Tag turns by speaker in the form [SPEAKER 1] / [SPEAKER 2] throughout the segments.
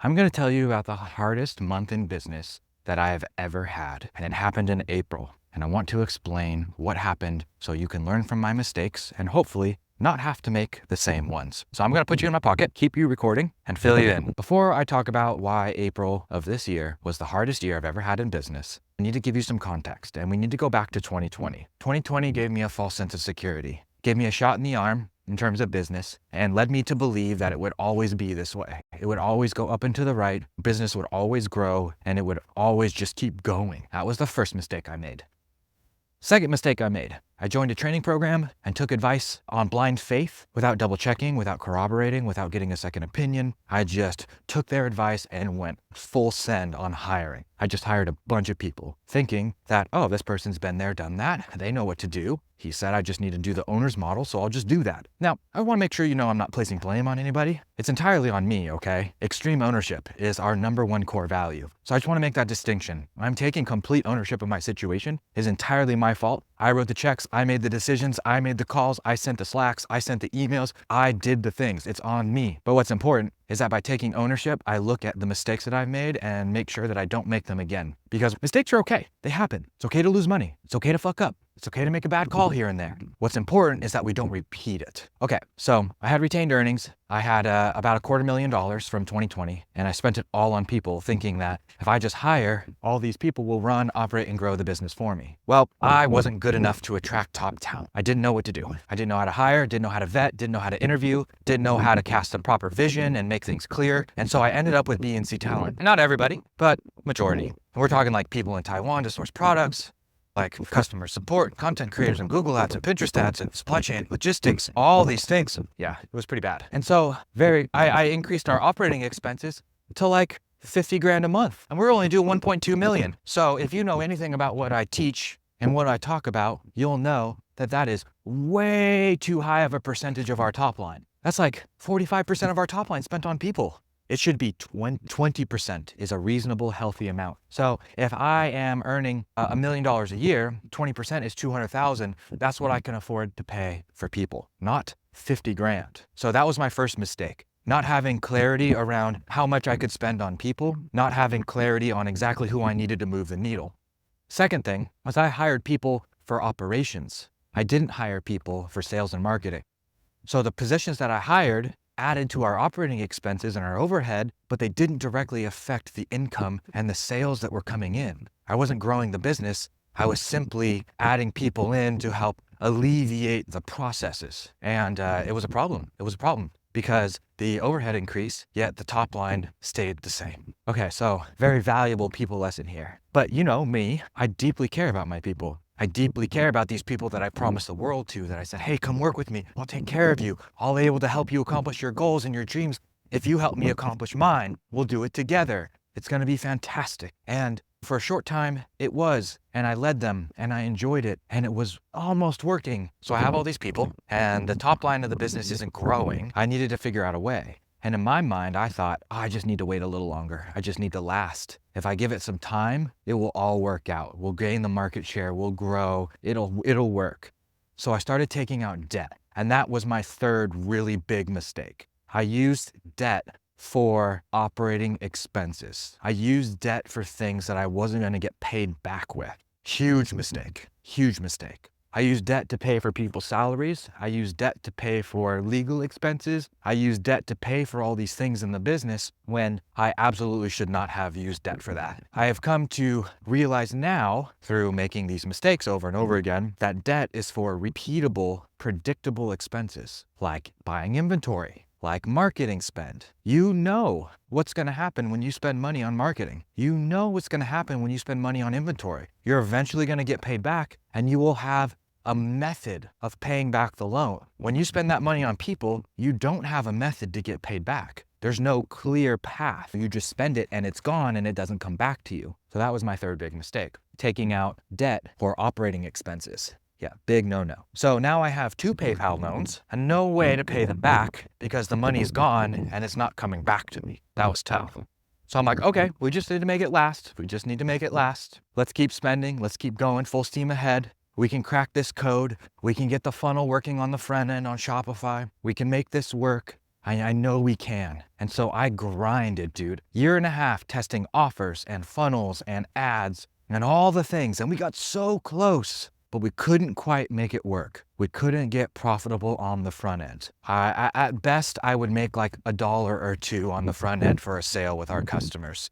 [SPEAKER 1] I'm going to tell you about the hardest month in business that I have ever had, and it happened in April. And I want to explain what happened so you can learn from my mistakes and hopefully not have to make the same ones. So I'm going to put you in my pocket, keep you recording, and fill you in. Before I talk about why April of this year was the hardest year I've ever had in business, I need to give you some context, and we need to go back to 2020. 2020 gave me a false sense of security, gave me a shot in the arm in terms of business, and led me to believe that it would always be this way. It would always go up and to the right, business would always grow, and it would always just keep going. That was the first mistake I made. Second mistake I made, I joined a training program and took advice on blind faith without double checking, without corroborating, without getting a second opinion. I just took their advice and went full send on hiring. I just hired a bunch of people thinking that, oh, this person's been there, done that. They know what to do. He said I just need to do the owner's model, so I'll just do that. Now, I want to make sure you know I'm not placing blame on anybody. It's entirely on me, okay? Extreme ownership is our #1 core value. So I just want to make that distinction. I'm taking complete ownership of my situation. It's entirely my fault. I wrote the checks, I made the decisions, I made the calls, I sent the Slacks, I sent the emails, I did the things. It's on me. But what's important is that by taking ownership, I look at the mistakes that I've made and make sure that I don't make them again. Because mistakes are okay. They happen. It's okay to lose money. It's okay to fuck up. It's okay to make a bad call here and there. What's important is that we don't repeat it. Okay, so I had retained earnings. I had about $250,000 from 2020, and I spent it all on people thinking that if I just hire, all these people will run, operate, and grow the business for me. Well, I wasn't good enough to attract top talent. I didn't know what to do. I didn't know how to hire, didn't know how to vet, didn't know how to interview, didn't know how to cast a proper vision and make things clear. And so I ended up with B and C talent. Not everybody, but majority. And we're talking like people in Taiwan to source products, like customer support, content creators, and Google ads, and Pinterest ads, and supply chain, logistics, all these things. Yeah, it was pretty bad. And so I increased our operating expenses to like 50 grand a month. And we're only doing 1.2 million. So if you know anything about what I teach and what I talk about, you'll know that that is way too high of a percentage of our top line. That's like 45% of our top line spent on people. It should be 20% is a reasonable, healthy amount. So if I am earning $1 million a year, 20% is 200,000. That's what I can afford to pay for people, not 50 grand. So that was my first mistake. Not having clarity around how much I could spend on people, not having clarity on exactly who I needed to move the needle. Second thing was I hired people for operations. I didn't hire people for sales and marketing. So the positions that I hired added to our operating expenses and our overhead, but they didn't directly affect the income and the sales that were coming in. I wasn't growing the business. I was simply adding people in to help alleviate the processes. And it was a problem. It was a problem because the overhead increased, yet the top line stayed the same. Okay, so very valuable people lesson here. But you know me, I deeply care about my people. I deeply care about these people that I promised the world to, that I said, hey, come work with me. I'll take care of you. I'll be able to help you accomplish your goals and your dreams. If you help me accomplish mine, we'll do it together. It's going to be fantastic. And for a short time, it was. And I led them and I enjoyed it. And it was almost working. So I have all these people and the top line of the business isn't growing. I needed to figure out a way. And in my mind, I thought, oh, I just need to wait a little longer. I just need to last. If I give it some time, it will all work out. We'll gain the market share, we'll grow, it'll work. So I started taking out debt. And that was my third really big mistake. I used debt for operating expenses. I used debt for things that I wasn't going to get paid back with. Huge mistake, huge mistake. I used debt to pay for people's salaries. I used debt to pay for legal expenses. I used debt to pay for all these things in the business when I absolutely should not have used debt for that. I have come to realize now, through making these mistakes over and over again, that debt is for repeatable, predictable expenses, like buying inventory, like marketing spend. You know what's going to happen when you spend money on marketing. You know what's going to happen when you spend money on inventory. You're eventually going to get paid back, and you will have a method of paying back the loan. When you spend that money on people, you don't have a method to get paid back. There's no clear path. You just spend it and it's gone and it doesn't come back to you. So that was my third big mistake, taking out debt for operating expenses. Yeah, big no-no. So now I have 2 PayPal loans and no way to pay them back because the money's gone and it's not coming back to me. That was tough. So I'm like, okay, we just need to make it last. We just need to make it last. Let's keep spending. Let's keep going full steam ahead. We can crack this code. We can get the funnel working on the front end on Shopify. We can make this work. I know we can. And so I grinded, dude. Year and a half testing offers and funnels and ads and all the things. And we got so close, but we couldn't quite make it work. We couldn't get profitable on the front end. At best, I would make like $1 or $2 on the front end for a sale with our customers.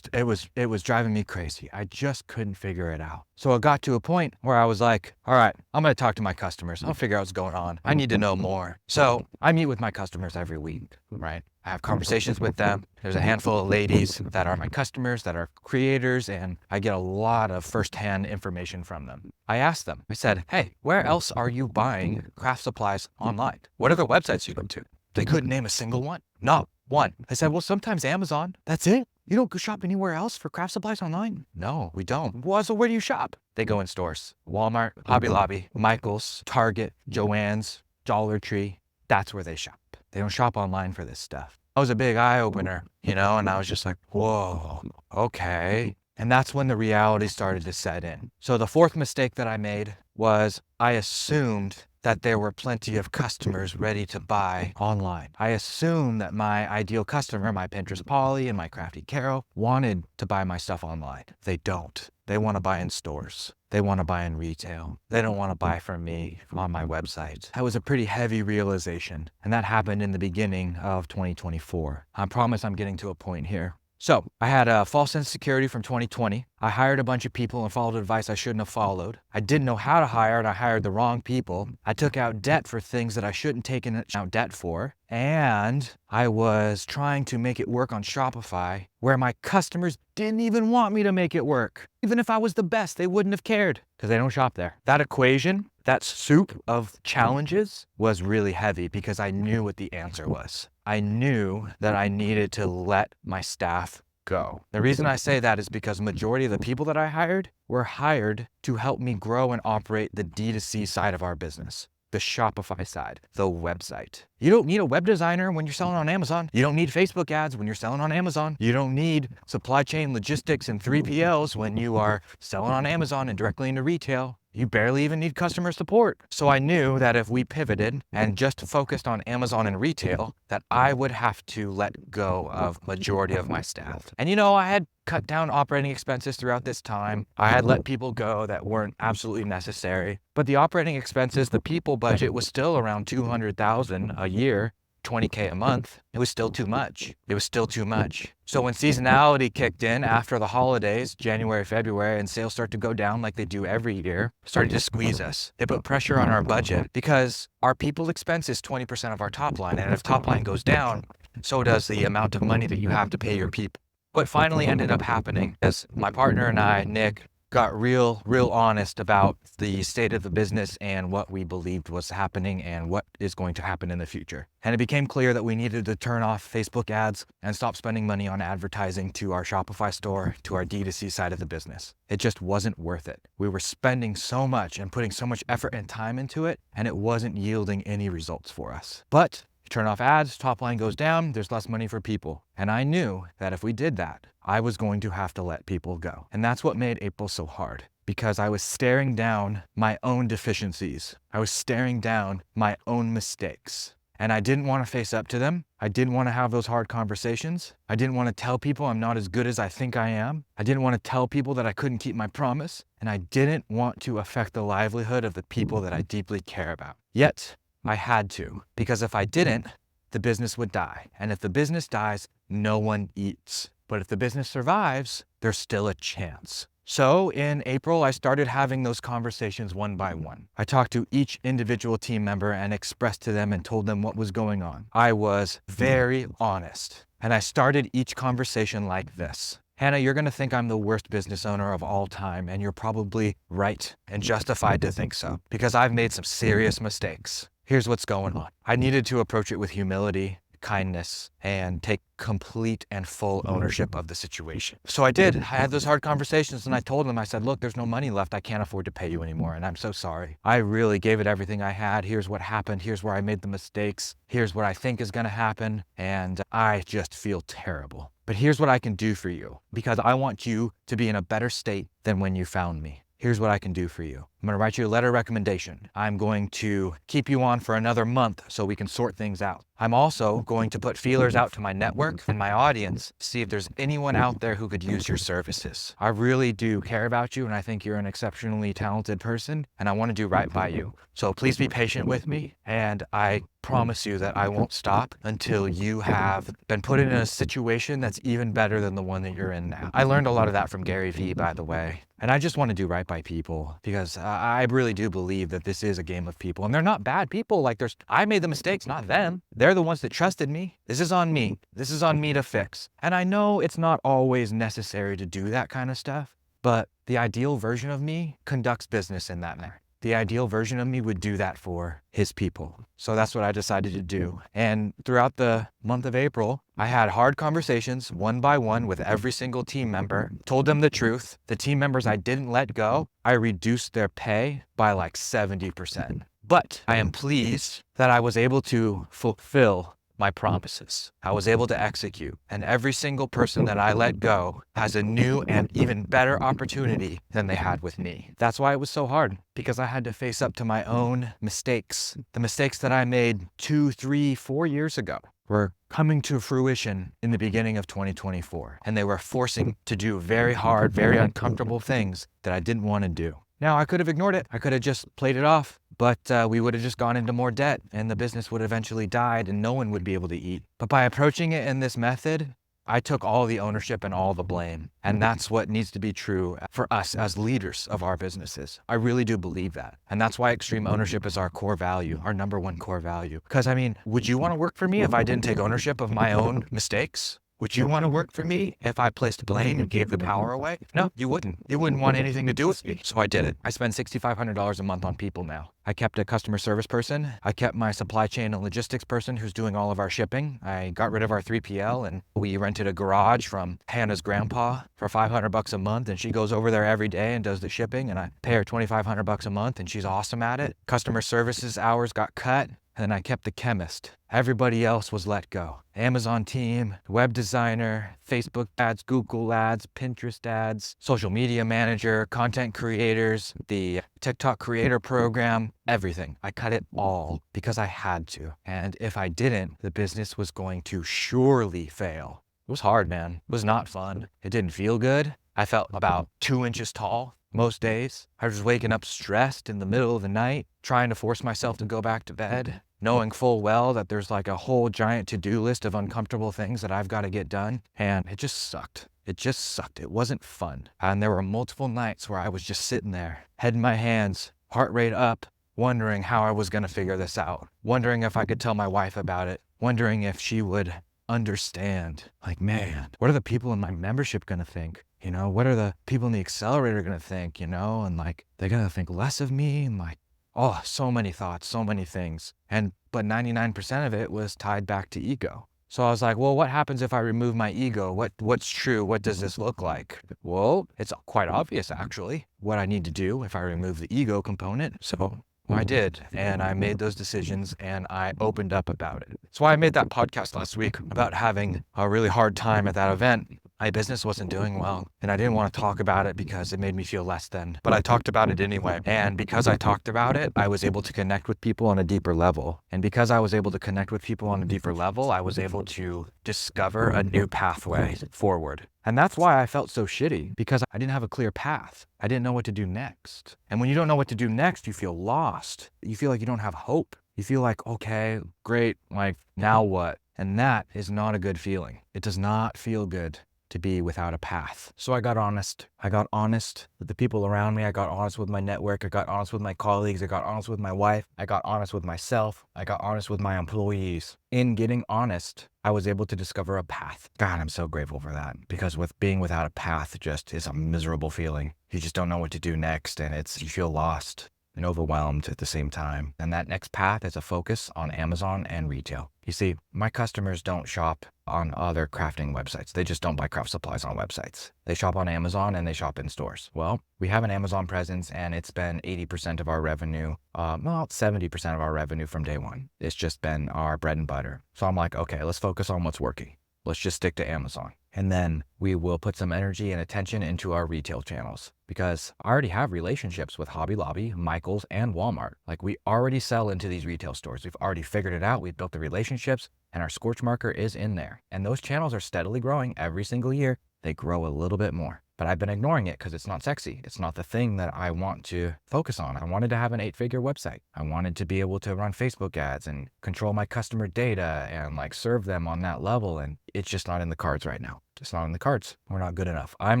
[SPEAKER 1] It was driving me crazy. I just couldn't figure it out. So it got to a point where I was like, all right, I'm going to talk to my customers. I'll figure out what's going on. I need to know more. So I meet with my customers every week, right? I have conversations with them. There's a handful of ladies that are my customers, that are creators, and I get a lot of firsthand information from them. I asked them, I said, hey, where else are you buying craft supplies online? What other websites you go to? They couldn't name a single one. Not one. I said, well, sometimes Amazon. That's it. You don't go shop anywhere else for craft supplies online? No, we don't. Well, so where do you shop? They go in stores. Walmart, Hobby Lobby, Michael's, Target, Joann's, Dollar Tree. That's where they shop. They don't shop online for this stuff. That was a big eye opener, and I was just like, whoa, okay. And that's when the reality started to set in. So the fourth mistake that I made was I assumed that there were plenty of customers ready to buy online. I assumed that my ideal customer, my Pinterest Polly and my Crafty Carol, wanted to buy my stuff online. They don't. They want to buy in stores. They want to buy in retail. They don't want to buy from me on my website. That was a pretty heavy realization, and that happened in the beginning of 2024. I promise I'm getting to a point here. So I had a false insecurity from 2020. I hired a bunch of people and followed advice I shouldn't have followed. I didn't know how to hire and I hired the wrong people. I took out debt for things that I shouldn't take out debt for. And I was trying to make it work on Shopify where my customers didn't even want me to make it work. Even if I was the best, they wouldn't have cared because they don't shop there. That equation, that soup of challenges was really heavy because I knew what the answer was. I knew that I needed to let my staff go. The reason I say that is because majority of the people that I hired were hired to help me grow and operate the D2C side of our business, the Shopify side, the website. You don't need a web designer when you're selling on Amazon. You don't need Facebook ads when you're selling on Amazon. You don't need supply chain logistics and 3PLs when you are selling on Amazon and directly into retail. You barely even need customer support. So I knew that if we pivoted and just focused on Amazon and retail, that I would have to let go of majority of my staff. And I had cut down operating expenses throughout this time. I had let people go that weren't absolutely necessary. But the operating expenses, the people budget was still around $200,000 a year. $20K a month, it was still too much. It was still too much. So when seasonality kicked in after the holidays, January, February, and sales start to go down like they do every year, started to squeeze us. It put pressure on our budget because our people expense is 20% of our top line. And if top line goes down, so does the amount of money that you have to pay your people. What finally ended up happening is my partner and I, Nick, got real honest about the state of the business and what we believed was happening and what is going to happen in the future. And it became clear that we needed to turn off Facebook ads and stop spending money on advertising to our Shopify store, to our D2C side of the business. It just wasn't worth it. We were spending so much and putting so much effort and time into it, and it wasn't yielding any results for us. But you turn off ads, top line goes down, there's less money for people. And I knew that if we did that, I was going to have to let people go. And that's what made April so hard, because I was staring down my own deficiencies. I was staring down my own mistakes. And I didn't want to face up to them. I didn't want to have those hard conversations. I didn't want to tell people I'm not as good as I think I am. I didn't want to tell people that I couldn't keep my promise. And I didn't want to affect the livelihood of the people that I deeply care about. Yet, I had to, because if I didn't, the business would die. And if the business dies, no one eats. But if the business survives, there's still a chance. So in April, I started having those conversations one by one. I talked to each individual team member and expressed to them and told them what was going on. I was very honest. And I started each conversation like this. Hannah, you're gonna think I'm the worst business owner of all time, and you're probably right and justified to think so, because I've made some serious mistakes. Here's what's going on. I needed to approach it with humility, kindness, and take complete and full ownership of the situation. So I did. I had those hard conversations and I told them, I said, look, there's no money left. I can't afford to pay you anymore. And I'm so sorry. I really gave it everything I had. Here's what happened. Here's where I made the mistakes. Here's what I think is going to happen. And I just feel terrible. But here's what I can do for you, because I want you to be in a better state than when you found me. Here's what I can do for you. I'm going to write you a letter of recommendation. I'm going to keep you on for another month so we can sort things out. I'm also going to put feelers out to my network and my audience to see if there's anyone out there who could use your services. I really do care about you, and I think you're an exceptionally talented person, and I want to do right by you. So please be patient with me, and I promise you that I won't stop until you have been put in a situation that's even better than the one that you're in now. I learned a lot of that from Gary Vee, by the way. And I just want to do right by people because I really do believe that this is a game of people, and they're not bad people. Like I made the mistakes, not them. They're the ones that trusted me. This is on me. This is on me to fix. And I know it's not always necessary to do that kind of stuff, but the ideal version of me conducts business in that manner. The ideal version of me would do that for his people. So that's what I decided to do. And throughout the month of April, I had hard conversations one by one with every single team member, told them the truth. The team members I didn't let go, I reduced their pay by like 70%. But I am pleased that I was able to fulfill my promises. I was able to execute, and every single person that I let go has a new and even better opportunity than they had with me. That's why it was so hard, because I had to face up to my own mistakes. The mistakes that I made 2, 3, 4 years ago were coming to fruition in the beginning of 2024, and they were forcing to do very hard, very uncomfortable things that I didn't want to do. Now, I could have ignored it. I could have just played it off, but we would have just gone into more debt and the business would have eventually died and no one would be able to eat. But by approaching it in this method, I took all the ownership and all the blame. And that's what needs to be true for us as leaders of our businesses. I really do believe that. And that's why extreme ownership is our core value, our number one core value. Because I mean, would you want to work for me if I didn't take ownership of my own mistakes? Would you want to work for me if I placed blame and gave the power away? No, you wouldn't. You wouldn't want anything to do with me. So I did it. I spend $6,500 a month on people now. I kept a customer service person. I kept my supply chain and logistics person who's doing all of our shipping. I got rid of our 3PL and we rented a garage from Hannah's grandpa for $500 a month, and she goes over there every day and does the shipping, and I pay her $2,500 a month and she's awesome at it. Customer services hours got cut. And I kept the chemist. Everybody else was let go. Amazon team, web designer, Facebook ads, Google ads, Pinterest ads, social media manager, content creators, the TikTok creator program, everything. I cut it all because I had to. And if I didn't, the business was going to surely fail. It was hard, man. It was not fun. It didn't feel good. I felt about 2 inches tall. Most days, I was waking up stressed in the middle of the night, trying to force myself to go back to bed, knowing full well that there's like a whole giant to-do list of uncomfortable things that I've got to get done. And it just sucked. It just sucked. It wasn't fun. And there were multiple nights where I was just sitting there, head in my hands, heart rate up, wondering how I was going to figure this out, wondering if I could tell my wife about it, wondering if she would understand. Like, man, what are the people in my membership going to think? You know, what are the people in the accelerator going to think, you know, and like, they're going to think less of me, and like, oh, so many thoughts, so many things. But 99% of it was tied back to ego. So I was like, well, what happens if I remove my ego? What's true? What does this look like? Well, it's quite obvious, actually, what I need to do if I remove the ego component. So I did, and I made those decisions, and I opened up about it. That's why I made that podcast last week about having a really hard time at that event. My business wasn't doing well, and I didn't want to talk about it because it made me feel less than, but I talked about it anyway. And because I talked about it, I was able to connect with people on a deeper level. And because I was able to connect with people on a deeper level, I was able to discover a new pathway forward. And that's why I felt so shitty, because I didn't have a clear path. I didn't know what to do next. And when you don't know what to do next, you feel lost. You feel like you don't have hope. You feel like, okay, great, like, now what? And that is not a good feeling. It does not feel good to be without a path. So I got honest. I got honest with the people around me. I got honest with my network. I got honest with my colleagues. I got honest with my wife. I got honest with myself. I got honest with my employees. In getting honest, I was able to discover a path. God, I'm so grateful for that, because with being without a path just is a miserable feeling. You just don't know what to do next, and you feel lost and overwhelmed at the same time. And that next path is a focus on Amazon and retail. You see, my customers don't shop on other crafting websites. They just don't buy craft supplies on websites. They shop on Amazon and they shop in stores. Well, we have an Amazon presence, and it's been 80% of our revenue, 70% of our revenue from day one. It's just been our bread and butter. So I'm like, okay, let's focus on what's working. let's just stick to Amazon. And then we will put some energy and attention into our retail channels because I already have relationships with Hobby Lobby, Michael's, and Walmart. Like we already sell into these retail stores. We've already figured it out. We've built the relationships and our Scorch Marker is in there. And those channels are steadily growing every single year. They grow a little bit more. But I've been ignoring it because it's not sexy. It's not the thing that I want to focus on. I wanted to have an 8-figure website. I wanted to be able to run Facebook ads and control my customer data and like serve them on that level. And it's just not in the cards right now. Just not in the cards. We're not good enough. I'm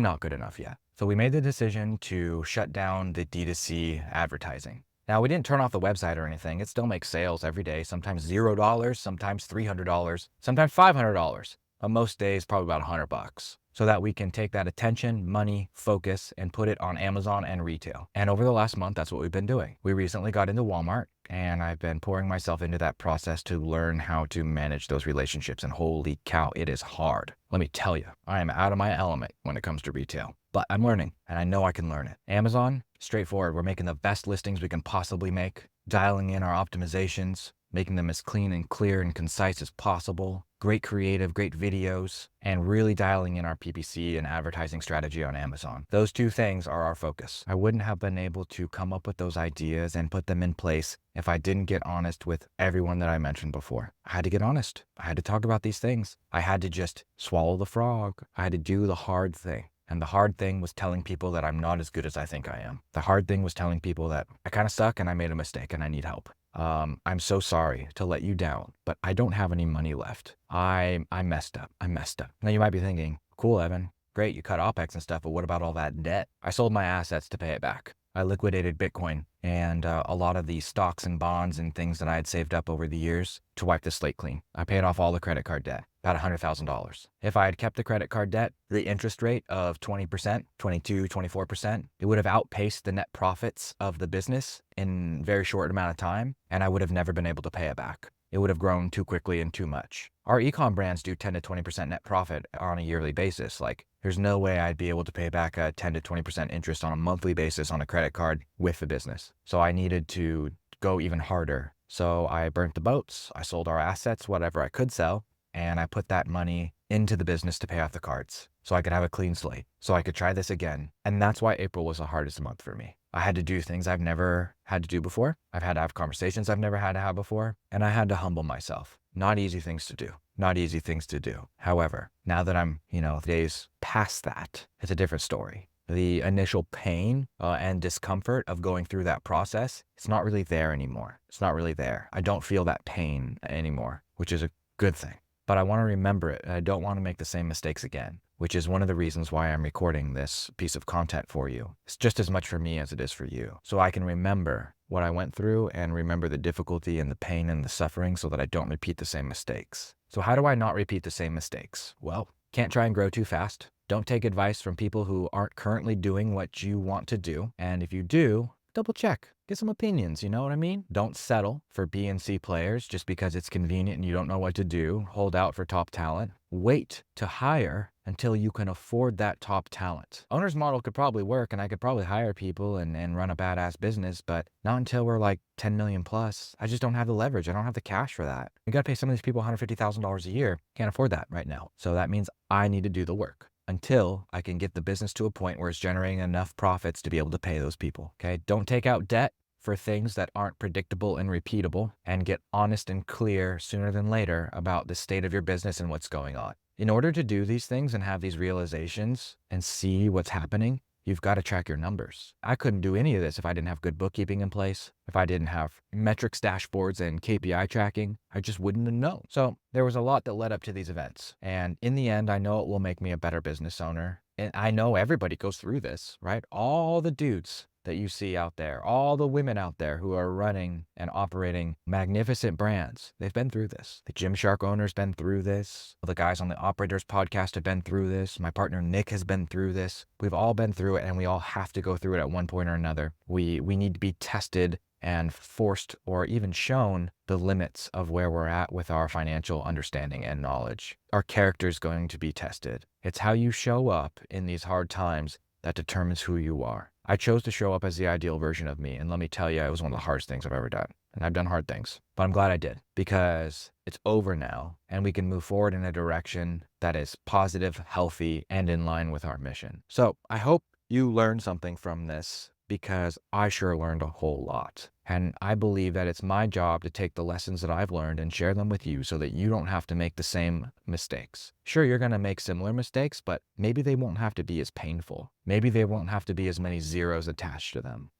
[SPEAKER 1] not good enough yet. So we made the decision to shut down the D2C advertising. Now, we didn't turn off the website or anything. It still makes sales every day, sometimes $0, sometimes $300, sometimes $500, but most days probably about $100, so that we can take that attention, money, focus, and put it on Amazon and retail. And over the last month, that's what we've been doing. We recently got into Walmart, and I've been pouring myself into that process to learn how to manage those relationships. And holy cow, it is hard. Let me tell you, I am out of my element when it comes to retail, but I'm learning, and I know I can learn it. Amazon, straightforward. We're making the best listings we can possibly make, dialing in our optimizations, making them as clean and clear and concise as possible, great creative, great videos, and really dialing in our PPC and advertising strategy on Amazon. Those two things are our focus. I wouldn't have been able to come up with those ideas and put them in place if I didn't get honest with everyone that I mentioned before. I had to get honest. I had to talk about these things. I had to just swallow the frog. I had to do the hard thing. And the hard thing was telling people that I'm not as good as I think I am. The hard thing was telling people that I kind of suck and I made a mistake and I need help. I'm so sorry to let you down, but I don't have any money left. I messed up. I messed up. Now you might be thinking, cool, Evan, great, you cut OPEX and stuff, but what about all that debt? I sold my assets to pay it back. I liquidated Bitcoin and a lot of the stocks and bonds and things that I had saved up over the years to wipe the slate clean. I paid off all the credit card debt, about $100,000. If I had kept the credit card debt, the interest rate of 20%, 22, 24%, it would have outpaced the net profits of the business in a very short amount of time, and I would have never been able to pay it back. It would have grown too quickly and too much. Our ecom brands do 10 to 20% net profit on a yearly basis. Like, there's no way I'd be able to pay back a 10 to 20% interest on a monthly basis on a credit card with the business. So I needed to go even harder. So I burnt the boats. I sold our assets, whatever I could sell, and I put that money into the business to pay off the cards so I could have a clean slate, so I could try this again. And that's why April was the hardest month for me. I had to do things I've never had to do before. I've had to have conversations I've never had to have before. And I had to humble myself. Not easy things to do. Not easy things to do. However, now that I'm, days past that, it's a different story. The initial pain and discomfort of going through that process, it's not really there anymore. It's not really there. I don't feel that pain anymore, which is a good thing. But I want to remember it. I don't want to make the same mistakes again, which is one of the reasons why I'm recording this piece of content for you. It's just as much for me as it is for you. So I can remember what I went through and remember the difficulty and the pain and the suffering so that I don't repeat the same mistakes. So how do I not repeat the same mistakes? Well, can't try and grow too fast. Don't take advice from people who aren't currently doing what you want to do. And if you do, double check. Get some opinions, you know what I mean? Don't settle for B and C players just because it's convenient and you don't know what to do. Hold out for top talent. Wait to hire until you can afford that top talent. Owner's model could probably work and I could probably hire people and run a badass business, but not until we're like 10 million plus. I just don't have the leverage. I don't have the cash for that. We got to pay some of these people $150,000 a year. Can't afford that right now. So that means I need to do the work until I can get the business to a point where it's generating enough profits to be able to pay those people. Okay. Don't take out debt for things that aren't predictable and repeatable, and get honest and clear sooner than later about the state of your business and what's going on. In order to do these things and have these realizations and see what's happening, you've got to track your numbers. I couldn't do any of this if I didn't have good bookkeeping in place, if I didn't have metrics dashboards and KPI tracking. I just wouldn't have known. So there was a lot that led up to these events. And in the end, I know it will make me a better business owner. And I know everybody goes through this, right? All the dudes that you see out there, all the women out there who are running and operating magnificent brands, they've been through this. The Gymshark owner's been through this. The guys on the Operators podcast have been through this. My partner Nick has been through this. We've all been through it, and we all have to go through it at one point or another. We need to be tested and forced or even shown the limits of where we're at with our financial understanding and knowledge. Our character's going to be tested. It's how you show up in these hard times that determines who you are. I chose to show up as the ideal version of me, and let me tell you, it was one of the hardest things I've ever done. and I've done hard things, but I'm glad I did because it's over now and we can move forward in a direction that is positive, healthy, and in line with our mission. So I hope you learned something from this because I sure learned a whole lot. And I believe that it's my job to take the lessons that I've learned and share them with you so that you don't have to make the same mistakes. Sure, you're going to make similar mistakes, but maybe they won't have to be as painful. Maybe they won't have to be as many zeros attached to them.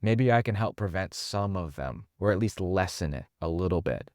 [SPEAKER 1] Maybe I can help prevent some of them or at least lessen it a little bit.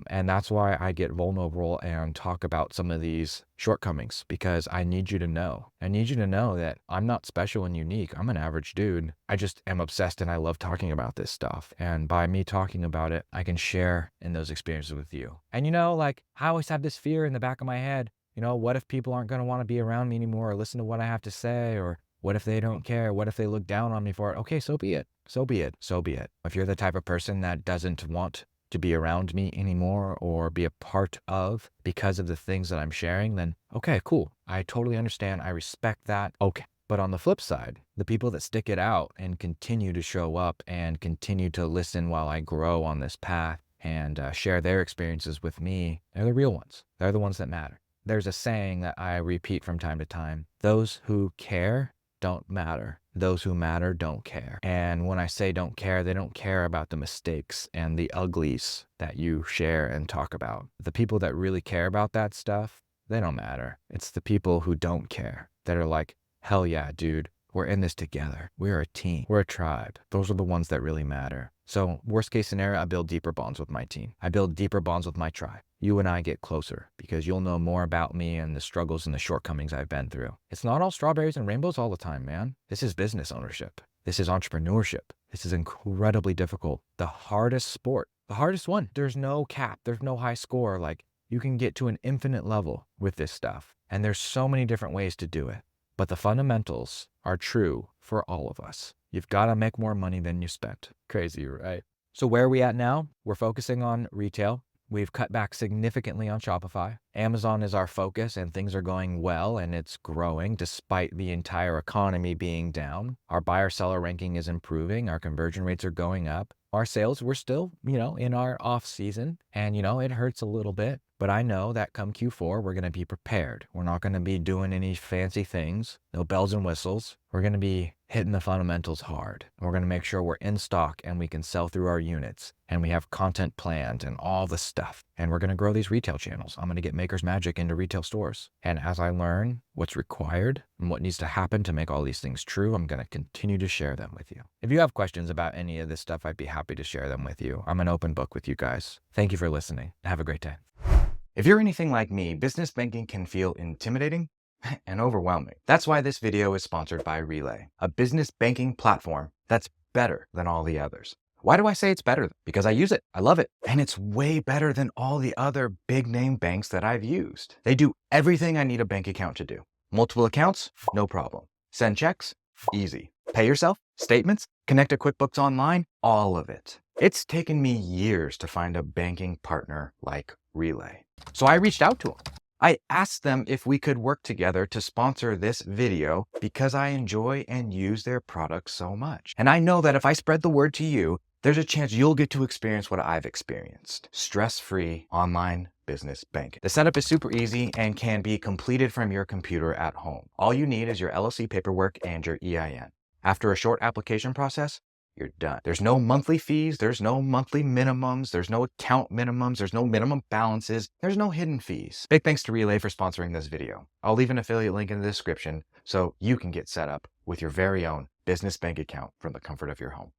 [SPEAKER 1] And that's why I get vulnerable and talk about some of these shortcomings, because I need you to know. I need you to know that I'm not special and unique. I'm an average dude. I just am obsessed and I love talking about this stuff. And by me talking about it, I can share in those experiences with you. And I always have this fear in the back of my head. What if people aren't going to want to be around me anymore or listen to what I have to say? Or what if they don't care? What if they look down on me for it? Okay, so be it. So be it. So be it. If you're the type of person that doesn't want to be around me anymore or be a part of because of the things that I'm sharing, then okay, cool. I totally understand. I respect that. Okay. But on the flip side, the people that stick it out and continue to show up and continue to listen while I grow on this path and share their experiences with me, they're the real ones. They're the ones that matter. There's a saying that I repeat from time to time. Those who care don't matter. Those who matter don't care. And when I say don't care, they don't care about the mistakes and the uglies that you share and talk about. The people that really care about that stuff, they don't matter. It's the people who don't care that are like, hell yeah, dude, we're in this together. We're a team. We're a tribe. Those are the ones that really matter. So worst case scenario, I build deeper bonds with my team. I build deeper bonds with my tribe. You and I get closer because you'll know more about me and the struggles and the shortcomings I've been through. It's not all strawberries and rainbows all the time, man. This is business ownership. This is entrepreneurship. This is incredibly difficult. The hardest sport, the hardest one. There's no cap. There's no high score. You can get to an infinite level with this stuff. And there's so many different ways to do it. But the fundamentals are true for all of us. You've got to make more money than you spent. Crazy, right? So where are we at now? We're focusing on retail. We've cut back significantly on Shopify. Amazon is our focus and things are going well and it's growing despite the entire economy being down. Our buyer-seller ranking is improving. Our conversion rates are going up. Our sales, we're still, in our off season and, it hurts a little bit. But I know that come Q4, we're going to be prepared. We're not going to be doing any fancy things, no bells and whistles. We're going to be hitting the fundamentals hard. We're going to make sure we're in stock and we can sell through our units and we have content planned and all the stuff. And we're going to grow these retail channels. I'm going to get Maker's Magic into retail stores. And as I learn what's required and what needs to happen to make all these things true, I'm going to continue to share them with you. If you have questions about any of this stuff, I'd be happy to share them with you. I'm an open book with you guys. Thank you for listening. Have a great day. If you're anything like me, business banking can feel intimidating and overwhelming. That's why this video is sponsored by Relay, a business banking platform that's better than all the others. Why do I say it's better? Because I use it. I love it. And it's way better than all the other big name banks that I've used. They do everything I need a bank account to do. Multiple accounts? No problem. Send checks? Easy. Pay yourself? Statements? Connect to QuickBooks Online? All of it. It's taken me years to find a banking partner like Relay. So I reached out to them. I asked them if we could work together to sponsor this video because I enjoy and use their products so much. And I know that if I spread the word to you, there's a chance you'll get to experience what I've experienced. Stress-free online business banking. The setup is super easy and can be completed from your computer at home. All you need is your LLC paperwork and your EIN. After a short application process, you're done. There's no monthly fees. There's no monthly minimums. There's no account minimums. There's no minimum balances. There's no hidden fees. Big thanks to Relay for sponsoring this video. I'll leave an affiliate link in the description so you can get set up with your very own business bank account from the comfort of your home.